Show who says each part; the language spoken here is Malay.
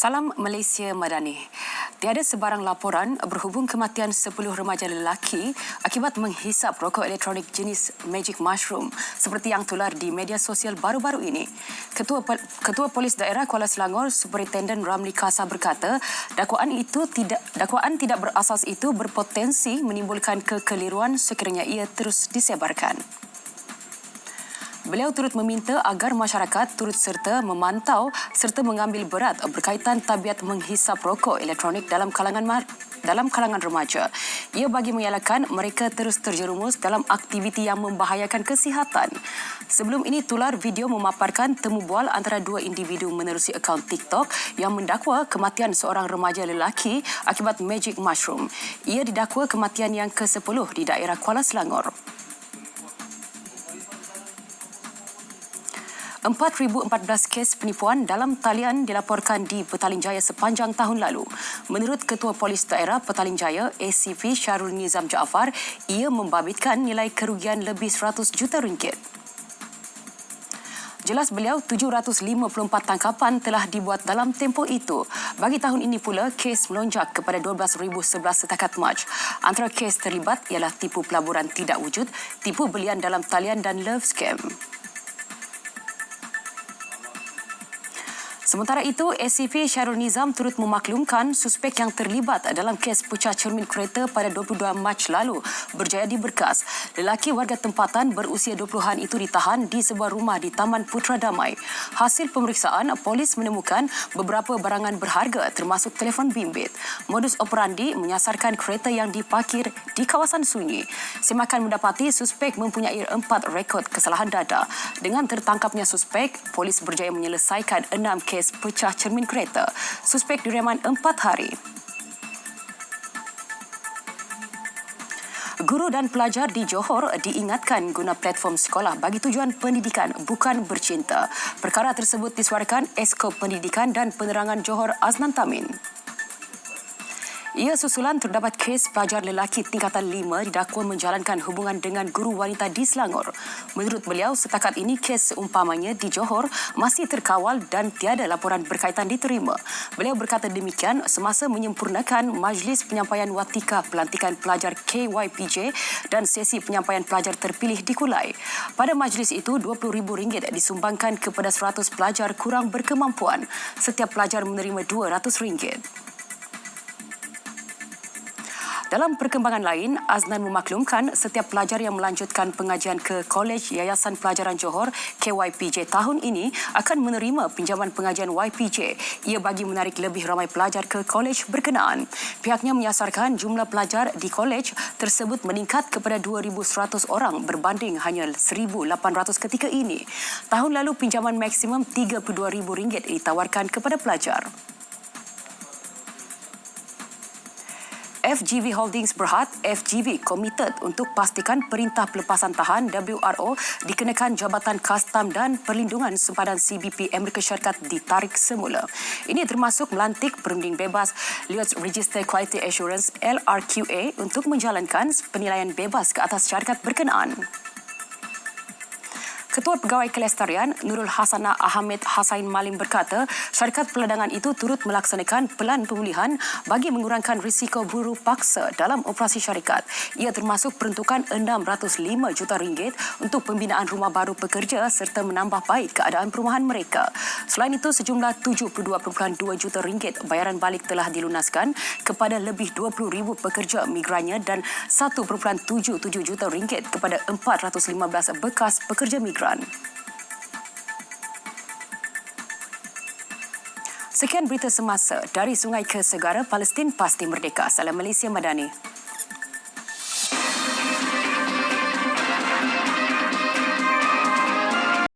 Speaker 1: Salam Malaysia Madani. Tiada sebarang laporan berhubung kematian 10 remaja lelaki akibat menghisap rokok elektronik jenis Magic Mushroom seperti yang tular di media sosial baru-baru ini. Ketua Polis Daerah Kuala Selangor, Superintenden Ramli Kasa berkata, dakwaan tidak berasas itu berpotensi menimbulkan kekeliruan sekiranya ia terus disebarkan. Beliau turut meminta agar masyarakat turut serta memantau serta mengambil berat berkaitan tabiat menghisap rokok elektronik dalam kalangan remaja. Ia bagi mengelakkan mereka terus terjerumus dalam aktiviti yang membahayakan kesihatan. Sebelum ini tular video memaparkan temu bual antara dua individu menerusi akaun TikTok yang mendakwa kematian seorang remaja lelaki akibat Magic Mushroom. Ia didakwa kematian yang ke-10 di daerah Kuala Selangor. 4,014 kes penipuan dalam talian dilaporkan di Petaling Jaya sepanjang tahun lalu. Menurut Ketua Polis Daerah Petaling Jaya, ACP Syarul Nizam Jaafar, ia membabitkan nilai kerugian lebih 100 juta ringgit. Jelas beliau, 754 tangkapan telah dibuat dalam tempoh itu. Bagi tahun ini pula, kes melonjak kepada 12,011 setakat Mac. Antara kes terlibat ialah tipu pelaburan tidak wujud, tipu belian dalam talian dan love scam. Sementara itu, ACP Syarul Nizam turut memaklumkan suspek yang terlibat dalam kes pecah cermin kereta pada 22 Mac lalu berjaya diberkas. Lelaki warga tempatan berusia 20-an itu ditahan di sebuah rumah di Taman Putra Damai. Hasil pemeriksaan, polis menemukan beberapa barangan berharga termasuk telefon bimbit. Modus operandi menyasarkan kereta yang diparkir di kawasan sunyi. Semakan mendapati suspek mempunyai 4 rekod kesalahan dada. Dengan tertangkapnya suspek, polis berjaya menyelesaikan 6 kes pecah cermin kereta. Suspek direman 4 hari. Guru dan pelajar di Johor diingatkan guna platform sekolah bagi tujuan pendidikan bukan bercinta. Perkara tersebut disuarakan Esko Pendidikan dan Penerangan Johor Aznan Tamin. Ia susulan terdapat kes pelajar lelaki tingkatan 5 didakwa menjalankan hubungan dengan guru wanita di Selangor. Menurut beliau, setakat ini kes seumpamanya di Johor masih terkawal dan tiada laporan berkaitan diterima. Beliau berkata demikian semasa menyempurnakan Majlis Penyampaian Watika Pelantikan Pelajar KYPJ dan sesi penyampaian pelajar terpilih di Kulai. Pada majlis itu, RM20,000 disumbangkan kepada 100 pelajar kurang berkemampuan. Setiap pelajar menerima RM200. Dalam perkembangan lain, Aznan memaklumkan setiap pelajar yang melanjutkan pengajian ke Kolej Yayasan Pelajaran Johor KYPJ tahun ini akan menerima pinjaman pengajian YPJ. Ia bagi menarik lebih ramai pelajar ke kolej berkenaan. Pihaknya menyasarkan jumlah pelajar di kolej tersebut meningkat kepada 2,100 orang berbanding hanya 1,800 ketika ini. Tahun lalu pinjaman maksimum RM32,000 ditawarkan kepada pelajar. FGV Holdings berhad, FGV komited untuk pastikan Perintah Pelepasan Tahan WRO dikenakan Jabatan Kastam dan Perlindungan Sempadan CBP Amerika Syarikat ditarik semula. Ini termasuk melantik perunding bebas Lloyd's Register Quality Assurance LRQA untuk menjalankan penilaian bebas ke atas syarikat berkenaan. Ketua Pegawai Kelestarian Nurul Hasanah Ahmed Hasain Malim berkata, syarikat peledangan itu turut melaksanakan pelan pemulihan bagi mengurangkan risiko buruh paksa dalam operasi syarikat. Ia termasuk peruntukan RM605 juta untuk pembinaan rumah baru pekerja serta menambah baik keadaan perumahan mereka. Selain itu, sejumlah RM72.2 juta bayaran balik telah dilunaskan kepada lebih 20,000 pekerja migrannya dan RM1.77 juta kepada 415 bekas pekerja migran. Sekian berita semasa dari Sungai ke Segara, Palestin pasti merdeka. Salam Malaysia Madani.